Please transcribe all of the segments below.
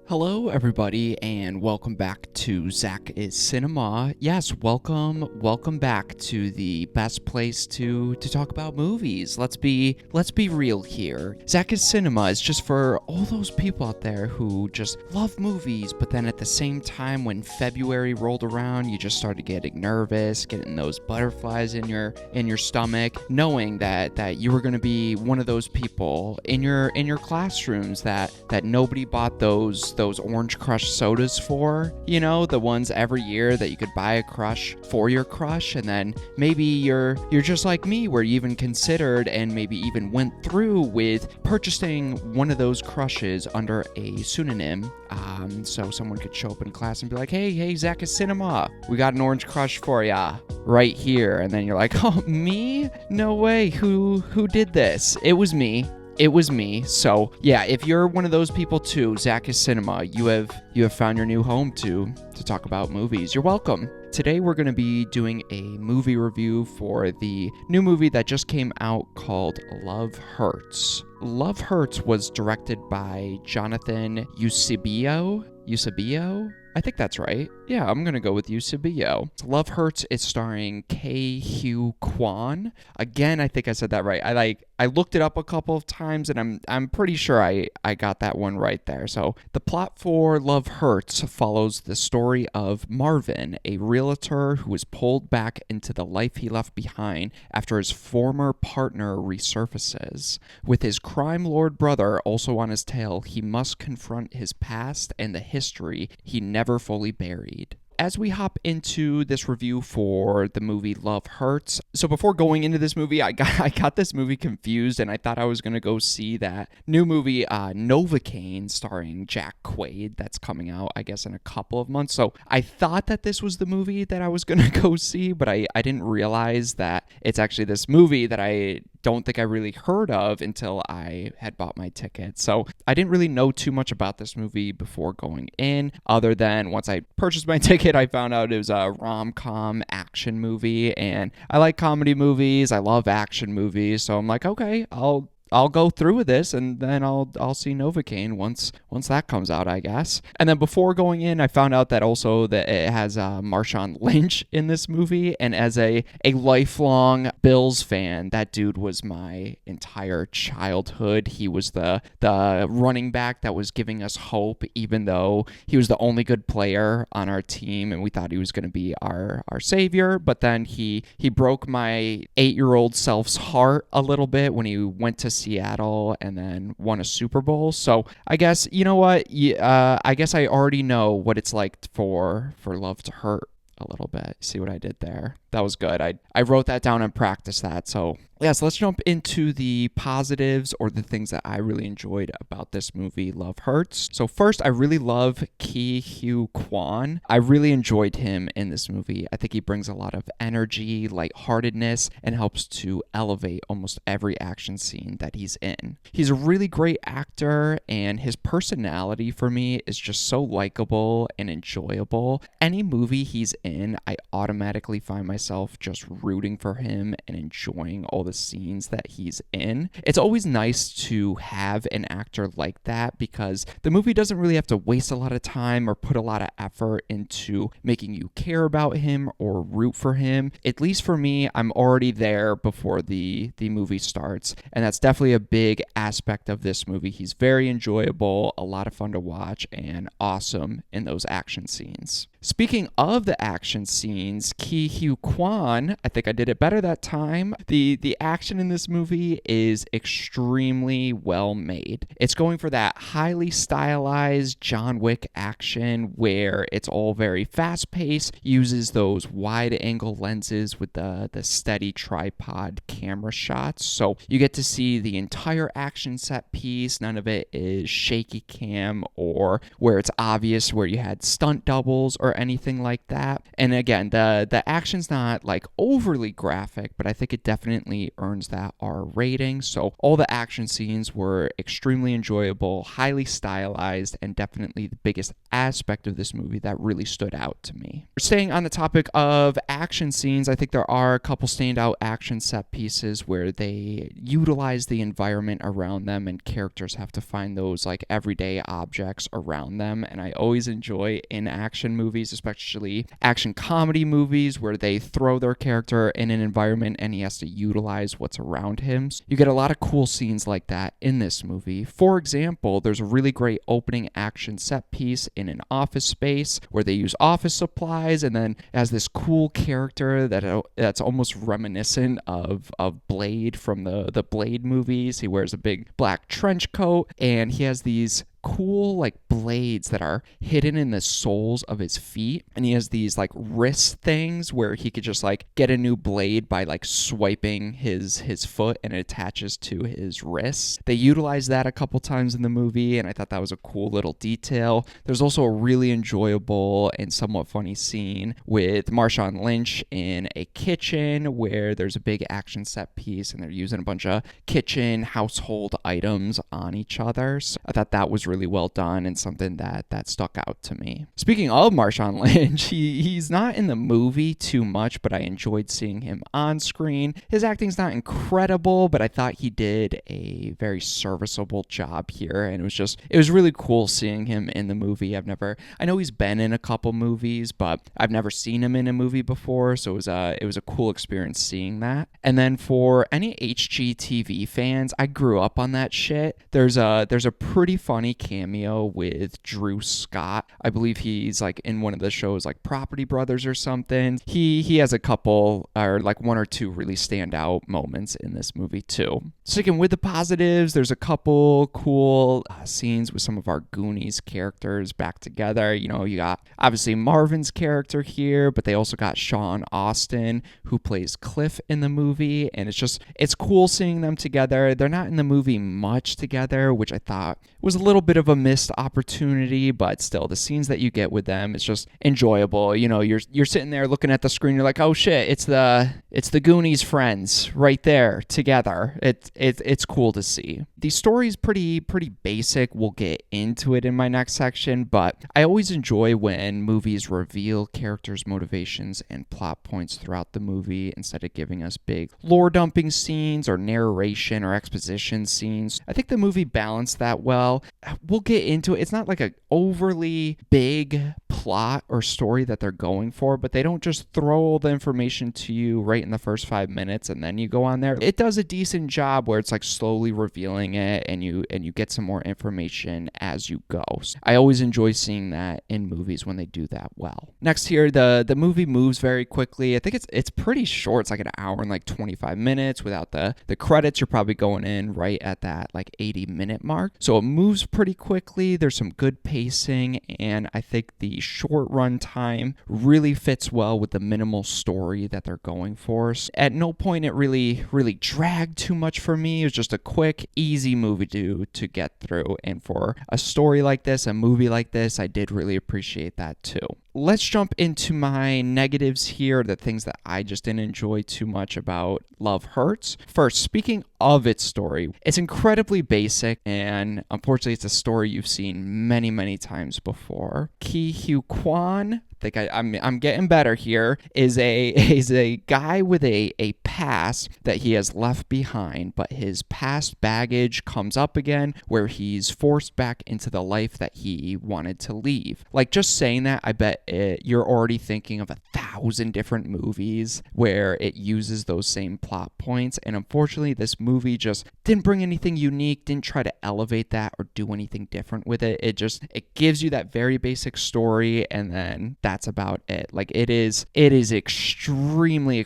Hello, everybody, and welcome back to ZakIsCinema. Yes, welcome back to the best place to talk about movies. Let's be real here. ZakIsCinema is just for all those people out there who just love movies, but then at the same time, when February rolled around, you just started getting nervous, getting those butterflies in your stomach, knowing that you were going to be one of those people in your classrooms that nobody bought those Orange Crush sodas for, you know, the ones every year that you could buy a crush for your crush. And then maybe you're just like me, where you even considered and maybe even went through with purchasing one of those crushes under a pseudonym, so someone could show up in class and be like, hey ZakIsCinema, we got an Orange Crush for ya right here. And then you're like, oh, me? No way. Who did this? It was me. So yeah, if you're one of those people too, ZakIsCinema, you have found your new home to talk about movies. You're welcome. Today we're going to be doing a movie review for the new movie that just came out called Love Hurts. Love Hurts was directed by Jonathan Eusebio? I think that's right. Yeah, I'm gonna go with Eusebio. Love Hurts is starring Hugh Kwan. Again, I think I said that right. I looked it up a couple of times, and I'm pretty sure I got that one right there. So the plot for Love Hurts follows the story of Marvin, a realtor who is pulled back into the life he left behind after his former partner resurfaces. With his crime lord brother also on his tail, he must confront his past and the history he never fully buried. As we hop into this review for the movie Love Hurts, so before going into this movie, I got this movie confused, and I thought I was going to go see that new movie, Novocaine, starring Jack Quaid, that's coming out, I guess, in a couple of months. So I thought that this was the movie that I was going to go see, but I didn't realize that it's actually this movie that I don't think I really heard of until I had bought my ticket. So I didn't really know too much about this movie before going in, other than once I purchased my ticket, I found out it was a rom-com action movie, and I like comedy movies, I love action movies, so I'm like, okay, I'll go through with this, and then I'll see Novocaine once that comes out, I guess. And then before going in, I found out that also that it has Marshawn Lynch in this movie, and as a lifelong Bills fan, that dude was my entire childhood. He was the running back that was giving us hope, even though he was the only good player on our team, and we thought he was going to be our savior. But then he broke my 8-year-old self's heart a little bit when he went to Seattle and then won a Super Bowl. So I guess, you know what? I guess I already know what it's like for love to hurt a little bit. See what I did there? That was good. I wrote that down and practiced that. So yes, let's jump into the positives, or the things that I really enjoyed about this movie, Love Hurts. So first, I really love Hugh Kwan. I really enjoyed him in this movie. I think he brings a lot of energy, lightheartedness, and helps to elevate almost every action scene that he's in. He's a really great actor, and his personality for me is just so likable and enjoyable. Any movie he's in, I automatically find myself just rooting for him and enjoying all the scenes that he's in. It's always nice to have an actor like that, because the movie doesn't really have to waste a lot of time or put a lot of effort into making you care about him or root for him. At least for me, I'm already there before the movie starts, and that's definitely a big aspect of this movie. He's very enjoyable, a lot of fun to watch, and awesome in those action scenes. Speaking of the action scenes, Hugh Kwan, I think I did it better that time. The action in this movie is extremely well made. It's going for that highly stylized John Wick action where it's all very fast-paced, uses those wide-angle lenses with the steady tripod camera shots. So you get to see the entire action set piece. None of it is shaky cam or where it's obvious where you had stunt doubles or or anything like that. And again, the action's not like overly graphic, but I think it definitely earns that R rating. So all the action scenes were extremely enjoyable, highly stylized, and definitely the biggest aspect of this movie that really stood out to me. Staying on the topic of action scenes, I think there are a couple standout action set pieces where they utilize the environment around them and characters have to find those like everyday objects around them. And I always enjoy in action movies, especially action comedy movies, where they throw their character in an environment and he has to utilize what's around him. So you get a lot of cool scenes like that in this movie. For example, there's a really great opening action set piece in an office space where they use office supplies, and then as this cool character that's almost reminiscent of Blade from the Blade movies. He wears a big black trench coat and he has these cool like blades that are hidden in the soles of his feet, and he has these like wrist things where he could just like get a new blade by like swiping his foot and it attaches to his wrists. They utilize that a couple times in the movie and I thought that was a cool little detail. There's also a really enjoyable and somewhat funny scene with Marshawn Lynch in a kitchen where there's a big action set piece and they're using a bunch of kitchen household items on each other. So I thought that was really well done and something that stuck out to me. Speaking of Marshawn Lynch, he's not in the movie too much, but I enjoyed seeing him on screen. His acting's not incredible, but I thought he did a very serviceable job here, and it was really cool seeing him in the movie. I know he's been in a couple movies, but I've never seen him in a movie before, so it was a cool experience seeing that. And then for any HGTV fans, I grew up on that shit. There's a pretty funny cameo with Drew Scott. I believe he's like in one of the shows like Property Brothers or something. He has a couple or like one or two really standout moments in this movie too. Sticking with the positives, there's a couple cool scenes with some of our Goonies characters back together. You know, you got obviously Marvin's character here, but they also got Sean Austin who plays Cliff in the movie, and it's cool seeing them together. They're not in the movie much together, which I thought was a little bit of a missed opportunity, but still the scenes that you get with them, it's just enjoyable. You know, you're sitting there looking at the screen, you're like, oh shit, it's the Goonies friends right there together. It's cool to see. The story's pretty basic. We'll get into it in my next section, but I always enjoy when movies reveal characters' motivations and plot points throughout the movie instead of giving us big lore dumping scenes or narration or exposition scenes. I think the movie balanced that well. We'll get into it. It's not like an overly big plot or story that they're going for, but they don't just throw all the information to you right in the first 5 minutes and then you go on there. It does a decent job where it's like slowly revealing it and you get some more information as you go. So I always enjoy seeing that in movies when they do that well. Next here, the movie moves very quickly. I think it's pretty short. It's like an hour and like 25 minutes. Without the credits, you're probably going in right at that like 80-minute mark. So it moves pretty quickly. There's some good pacing, and I think the short run time really fits well with the minimal story that they're going for. At no point it really dragged too much for me. It was just a quick, easy movie to get through, and for a story like this, a movie like this, I did really appreciate that too. Let's jump into my negatives here, the things that I just didn't enjoy too much about Love Hurts. First, speaking of its story, it's incredibly basic, and unfortunately it's a story you've seen many, many times before. Ki Hugh Kwan, I think I'm getting better here, is a guy with a past that he has left behind, but his past baggage comes up again where he's forced back into the life that he wanted to leave. Like, just saying that, I bet you're already thinking of 1,000 different movies where it uses those same plot points, and unfortunately this movie just didn't bring anything unique, didn't try to elevate that or do anything different with it. It gives you that very basic story, and then that's about it. Like, it is extremely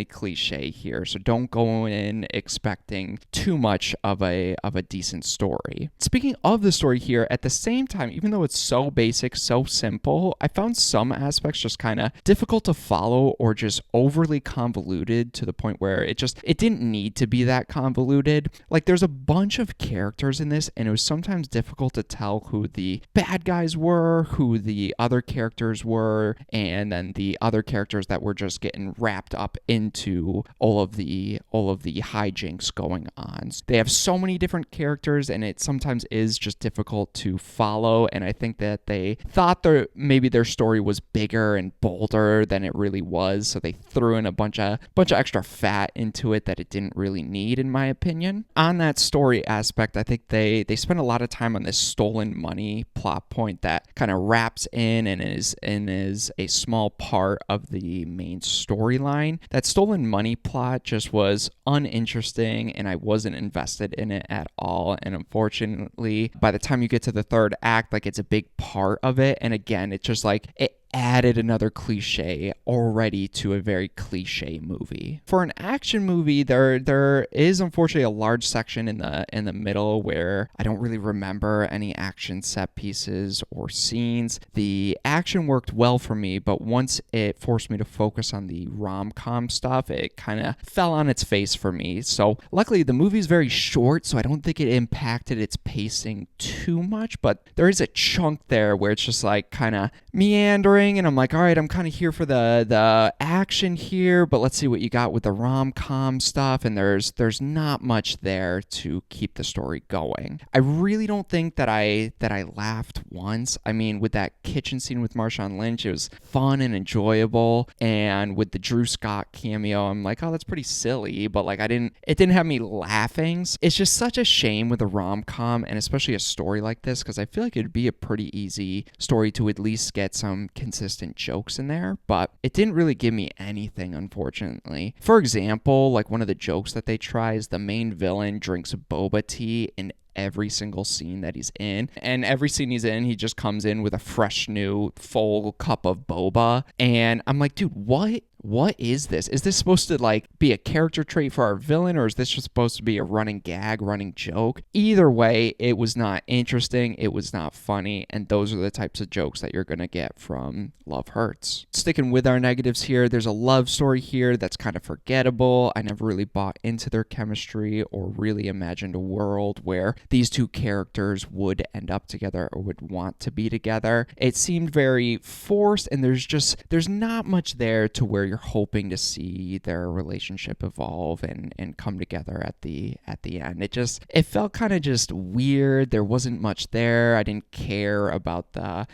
cliche here, so don't go in expecting too much of a decent story. Speaking of the story here, at the same time, even though it's so basic, so simple, I found some aspects just kind of difficult to follow or just overly convoluted to the point where it didn't need to be that convoluted. Like, there's a bunch of characters in this, and it was sometimes difficult to tell who the bad guys were, who the other characters were, and then the other characters that were just getting wrapped up into all of the hijinks going on. They have so many different characters, and it sometimes is just difficult to follow, and I think that they thought maybe their story was bigger and bolder than it really was, so they threw in a bunch of extra fat into it that it didn't really need, in my opinion. On that story aspect, I think they spent a lot of time on this stolen money plot point that kind of wraps in and is a small part of the main storyline. That stolen money plot just was uninteresting, and I wasn't invested in it at all. And unfortunately, by the time you get to the third act, like, it's a big part of it. And again, it's just like it added another cliche already to a very cliche movie. For an action movie, there is unfortunately a large section in the middle where I don't really remember any action set pieces or scenes. The action worked well for me, but once it forced me to focus on the rom-com stuff, it kind of fell on its face for me. So luckily the movie's very short, so I don't think it impacted its pacing too much, but there is a chunk there where it's just like kind of meandering, and I'm like, all right, I'm kind of here for the action here, but let's see what you got with the rom-com stuff, and there's not much there to keep the story going. I really don't think that I laughed once. I mean, with that kitchen scene with Marshawn Lynch, it was fun and enjoyable, and with the Drew Scott cameo, I'm like, oh, that's pretty silly, but like it didn't have me laughing. It's just such a shame with a rom-com, and especially a story like this, because I feel like it'd be a pretty easy story to at least get some consistent jokes in there, but it didn't really give me anything, unfortunately. For example, like, one of the jokes that they try is the main villain drinks boba tea in every single scene that he's in, and every scene he's in, he just comes in with a fresh new full cup of boba, and I'm like, dude, what is this? Is this supposed to like be a character trait for our villain, or is this just supposed to be a running gag, running joke? Either way, it was not interesting, it was not funny, and those are the types of jokes that you're gonna get from Love Hurts. Sticking with our negatives here, there's a love story here that's kind of forgettable. I never really bought into their chemistry or really imagined a world where these two characters would end up together or would want to be together. It seemed very forced, and there's not much there to where you're hoping to see their relationship evolve and come together at the end. It felt kind of just weird. There wasn't much there. I didn't care about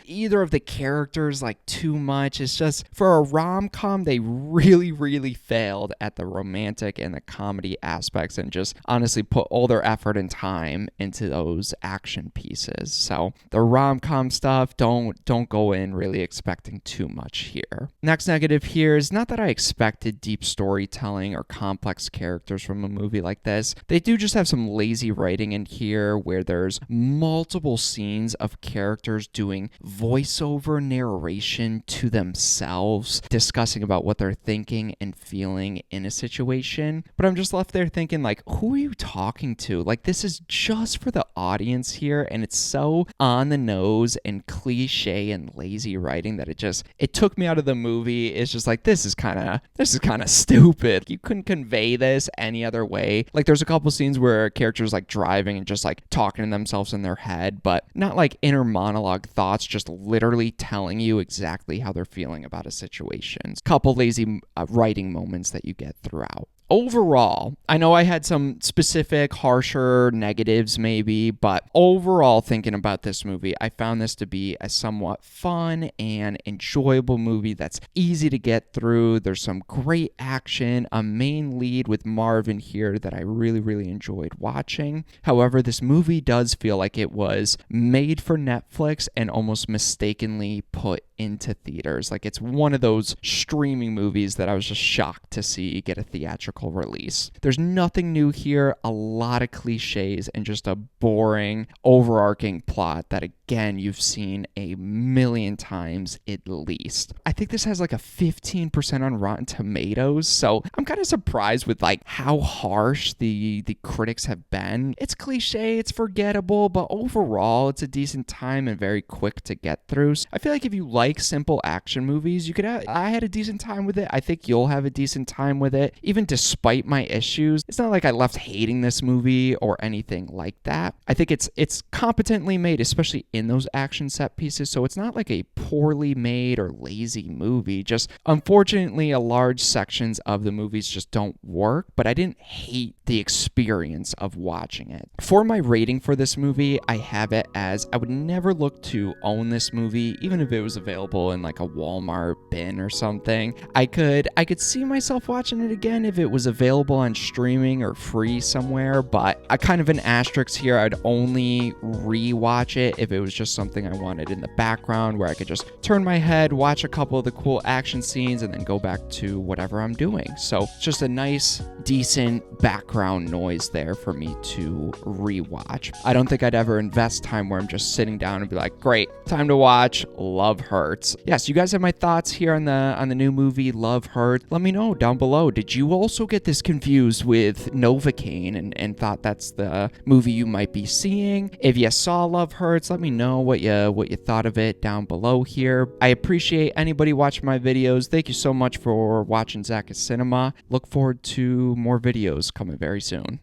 either of the characters like too much. It's just, for a rom-com, they really, really failed at the romantic and the comedy aspects, and just honestly put all their effort and time into those action pieces. So the rom-com stuff, don't go in really expecting too much here. Next negative here is not that I expected deep storytelling or complex characters from a movie like this. They do just have some lazy writing in here where there's multiple scenes of characters doing voiceover narration to themselves, discussing about what they're thinking and feeling in a situation. But I'm just left there thinking, like, who are you talking to? Like, this is just for the audience here, and it's so on the nose and cliche and lazy writing that it took me out of the movie. It's just like, this is kind of stupid. You couldn't convey this any other way. Like, there's a couple scenes where characters like driving and just like talking to themselves in their head, but not like inner monologue thoughts, just literally telling you exactly how they're feeling about a situation. Couple lazy writing moments that you get throughout. Overall, I know I had some specific, harsher negatives maybe, but overall, thinking about this movie, I found this to be a somewhat fun and enjoyable movie that's easy to get through. There's some great action, a main lead with Marvin here that I really, really enjoyed watching. However, this movie does feel like it was made for Netflix and almost mistakenly put into theaters. Like, it's one of those streaming movies that I was just shocked to see get a theatrical theatrical release. There's nothing new here, a lot of cliches, and just a boring, overarching plot that, again, you've seen a million times at least. I think this has like a 15% on Rotten Tomatoes, so I'm kind of surprised with like how harsh the critics have been. It's cliche, it's forgettable, but overall, it's a decent time and very quick to get through. So I feel like if you like simple action movies, I had a decent time with it. I think you'll have a decent time with it, even despite my issues. It's not like I left hating this movie or anything like that. I think it's competently made, especially in those action set pieces, so it's not like a poorly made or lazy movie. Just unfortunately, a large sections of the movies just don't work, but I didn't hate the experience of watching it. For my rating for this movie, I have it as I would never look to own this movie, even if it was available in like a Walmart bin or something. I could see myself watching it again if it was available on streaming or free somewhere, but I kind of an asterisk here. I'd only rewatch it if it was just something I wanted in the background where I could just turn my head, watch a couple of the cool action scenes, and then go back to whatever I'm doing. So it's just a nice, decent background noise there for me to rewatch. I don't think I'd ever invest time where I'm just sitting down and be like, great, time to watch Love Hurts. Yes, you guys have my thoughts here on the new movie Love Hurts. Let me know down below. Did you also get this confused with Novocaine and thought that's the movie you might be seeing? If you saw Love Hurts, let me know what you thought of it down below here. I appreciate anybody watching my videos. Thank you so much for watching ZakIsCinema. Look forward to more videos coming very soon.